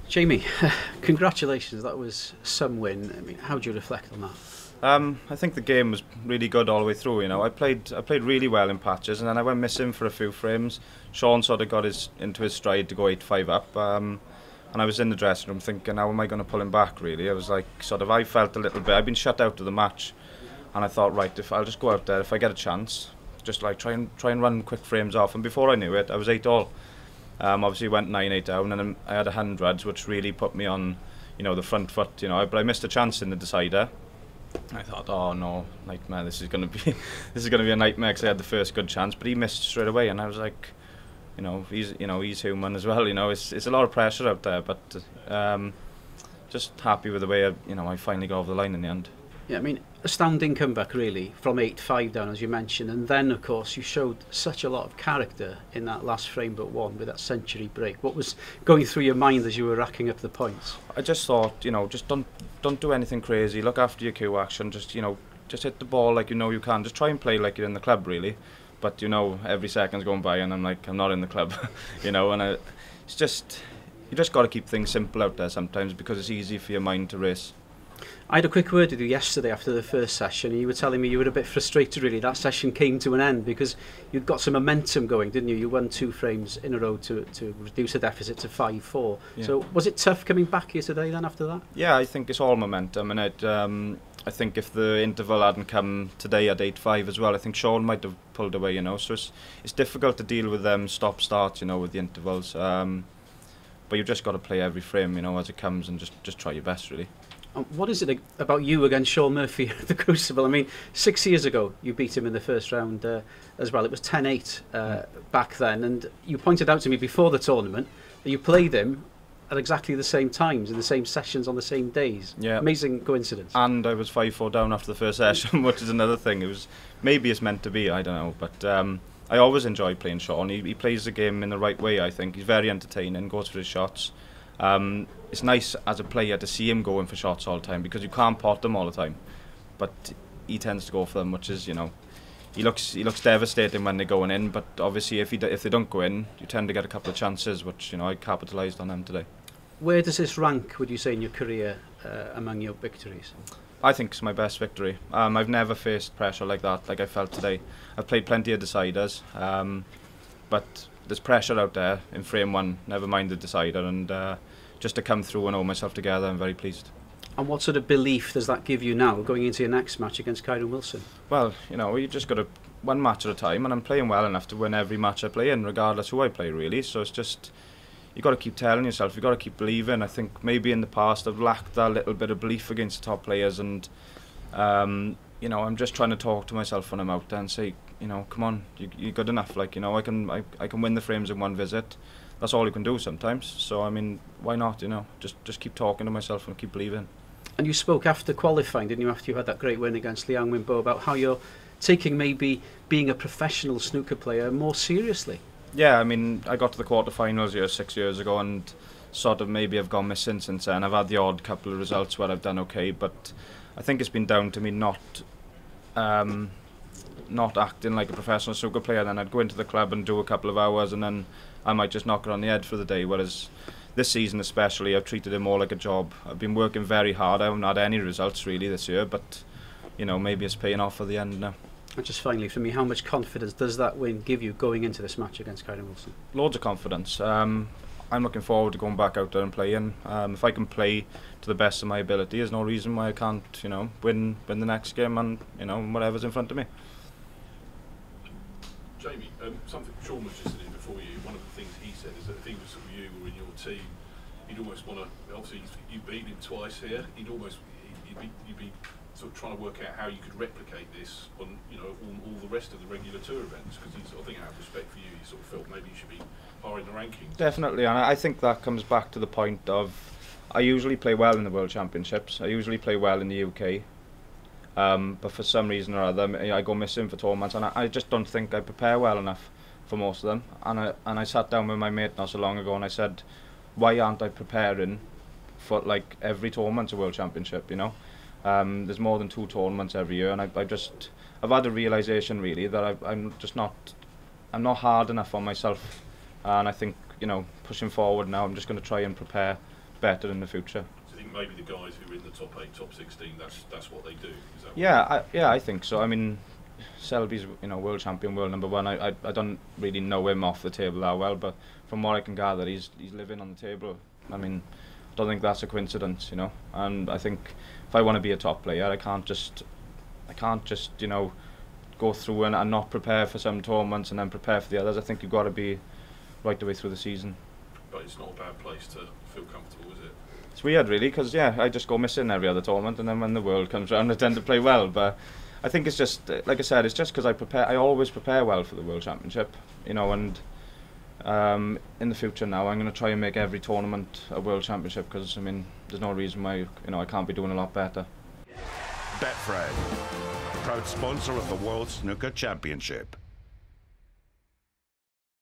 Jamie, congratulations, that was some win. I mean, how do you reflect on that? I think the game was really good all the way through. I played really well in patches, and then I went missing for a few frames. Shaun sort of got into his stride to go 8-5 up, and I was in the dressing room thinking, how am I going to pull him back? Really, I was like, I felt a little bit. I'd been shut out of the match, and I thought, right, if I'll just go out there, if I get a chance, just like try and run quick frames off. And before I knew it, I was 8-all. Obviously went 9-8 down, and then I had 100s, which really put me on, the front foot. But I missed a chance in the decider. I thought, oh no, nightmare! This is going to be a nightmare, because I had the first good chance, but he missed straight away, and I was like, he's human as well. It's a lot of pressure out there, but just happy with the way I finally got over the line in the end. Yeah, I mean, astounding comeback really from 8-5 down, as you mentioned, and then of course you showed such a lot of character in that last frame but one with that century break. What was going through your mind as you were racking up the points? I just thought, just don't do anything crazy. Look after your cue action. Just hit the ball like you can. Just try and play like you're in the club, really. But every second's going by, and I'm like, I'm not in the club, it's just you just got to keep things simple out there sometimes, because it's easy for your mind to race. I had a quick word with you yesterday after the first session, and you were telling me you were a bit frustrated really. That session came to an end because you'd got some momentum going, didn't you? You won 2 frames in a row to reduce the deficit to 5-4. Yeah. So was it tough coming back here today then after that? Yeah, I think it's all momentum, and I think if the interval hadn't come today at 8-5 as well, I think Shaun might have pulled away, So it's difficult to deal with them stop-start, with the intervals. But you've just got to play every frame, as it comes, and just try your best, really. What is it about you against Shaun Murphy at the Crucible? I mean, 6 years ago you beat him in the first round as well. It was 10-8 back then, and you pointed out to me before the tournament that you played him at exactly the same times in the same sessions on the same days. Yeah. Amazing coincidence. And I was 5-4 down after the first session, which is another thing. Maybe it's meant to be, I don't know, but I always enjoy playing Shaun. He plays the game in the right way, I think. He's very entertaining, goes for his shots. It's nice as a player to see him going for shots all the time, because you can't pot them all the time, but he tends to go for them, which is, he looks devastating when they're going in, but obviously if they don't go in, you tend to get a couple of chances, which I capitalised on them today. Where does this rank, would you say, in your career among your victories? I think it's my best victory. I've never faced pressure like that, like I felt today. I've played plenty of deciders, but there's pressure out there in frame one, never mind the decider, and just to come through and hold myself together, I'm very pleased. And what sort of belief does that give you now going into your next match against Kyren Wilson? Well, you just got to one match at a time, and I'm playing well enough to win every match I play in, regardless who I play, really. So it's just, you got to keep telling yourself, you got to keep believing. I think maybe in the past I've lacked that little bit of belief against the top players, and I'm just trying to talk to myself when I'm out there and say, come on, you're good enough. I can win the frames in one visit. That's all you can do sometimes. So I mean, why not? Just keep talking to myself and keep believing. And you spoke after qualifying, didn't you? After you had that great win against Liang Wenbo, about how you're taking maybe being a professional snooker player more seriously. Yeah, I mean, I got to the quarterfinals here 6 years ago, and sort of maybe I've gone missing since then. I've had the odd couple of results where I've done okay, but I think it's been down to me not acting like a professional snooker player. Then I'd go into the club and do a couple of hours, and then I might just knock it on the head for the day. Whereas this season especially, I've treated it more like a job. I've been working very hard. I haven't had any results really this year, but maybe it's paying off for the end now. And just finally for me, how much confidence does that win give you going into this match against Kyren Wilson? Loads of confidence. I'm looking forward to going back out there and playing. If I can play to the best of my ability, there's no reason why I can't, win the next game and whatever's in front of me. Jamie, something Shaun was just saying before you. One of the things he said is that if he was you or in your team, he'd almost want to. Obviously, you beat him twice here. You'd be sort of trying to work out how you could replicate this on all the rest of the regular tour events, because I think out of respect for you, he sort of felt maybe you should be higher in the rankings. Definitely, and I think that comes back to the point of I usually play well in the World Championships. I usually play well in the UK. But for some reason or other, I go missing for tournaments, and I just don't think I prepare well enough for most of them. And I sat down with my mate not so long ago, and I said, why aren't I preparing for like every tournament's a World Championship? There's more than 2 tournaments every year, and I've had a realisation really that I'm not hard enough on myself, and I think pushing forward now, I'm just going to try and prepare better in the future. Do you think maybe the guys who are in the top 8, top 16, that's what they do? Is that Yeah, I think so. I mean, Selby's world champion, world #1. I don't really know him off the table that well, but from what I can gather, he's living on the table. I mean, I don't think that's a coincidence, And I think if I want to be a top player, I can't just go through and not prepare for some tournaments and then prepare for the others. I think you've got to be right the way through the season. But it's not a bad place to feel comfortable, is it? It's weird, really, because I just go missing every other tournament, and then when the World comes round, I tend to play well. But I think it's just, like I said, it's just because I always prepare well for the World Championship, and in the future now, I'm going to try and make every tournament a World Championship, because I mean, there's no reason why I can't be doing a lot better. Betfred, proud sponsor of the World Snooker Championship.